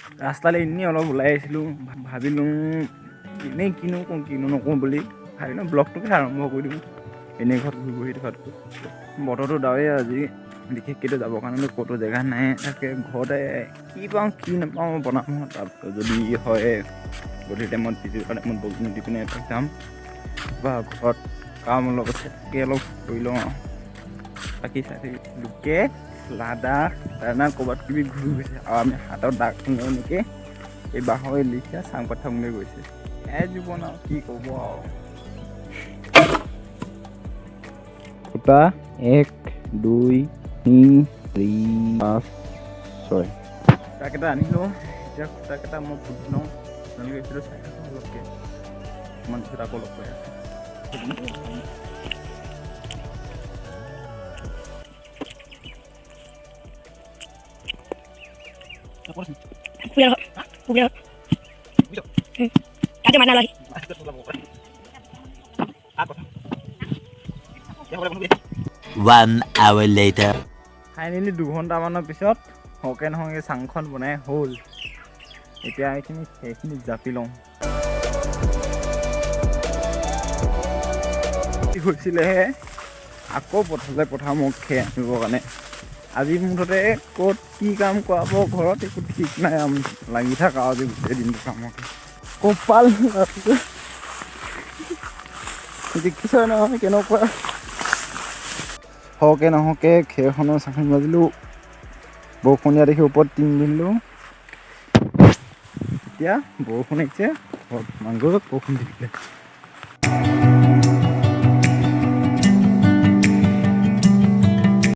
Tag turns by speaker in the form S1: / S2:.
S1: ৰাস্তালৈ এনেই অলপ ওলাই আহিছিলোঁ ভাবিলোঁ এনেই কিনো কওঁ কিনো নকওঁ বুলি ভাবিলোঁ ব্লগটোকে আৰম্ভ কৰি দিওঁ এনেই ঘৰত ঘূৰি বহি থকাতকৈ বতৰটো ডাৱৰীয়া আজি বিশেষকৈতো যাবৰ কাৰণেতো ক'তো জেগা নাই তাকে ঘৰতে কি পাওঁ কি নাপাওঁ বনাম তাৰপিছত যদি হয় গধূলি টাইমত বৰষুণ দি পিনে এপাক যাম বা ঘৰত কাম অলপ আছে তাকে অলপ কৰি লওঁ আৰু বাকী চাই লোকে লাডাখ তাৰনা ক'ৰবাত কিবি ঘূৰি গৈছে আৰু আমি হাতত দাগখন লৈ এনেকৈ এই বাঁহৰ লিখা চাং পাথাংলৈ গৈছে জীৱন আৰু কি ক'ব আৰু ফুটা 1 2 3 4 5 6 খুটাকেইটা আনিলোঁ এতিয়া খুটাকেইটা মই ফুটি লওঁ তেনেকৈ এইটো চাই থাকোঁ অলপকৈ অকণমান পিছত আকৌ লগ পাই আছোঁ
S2: One hour later.
S1: ফাইনেলি 2 ঘণ্টামানৰ পিছত হকে নহকে চাংখন বনাই হ'ল এতিয়া সেইখিনি জাপি লওঁ হৈছিলেহে আকৌ পঠাম মোক খেৰ আনিবৰ কাৰণে আজি মুঠতে ক'ত কি কাম কৰাব ঘৰত একো ঠিক নাই আমি লাগি থাকা আজি গোটেই দিনটো কামত কপাল দেখিছ নহয় কেনেকুৱা হকে নহকে খেৰখনৰ চাকনি বাজিলোঁ বৰষুণ দিয়া দেখি ওপৰত টিং দিলোঁ এতিয়া বৰষুণ আহিছে ঘৰত মাংস বৰষুণ দি দিলে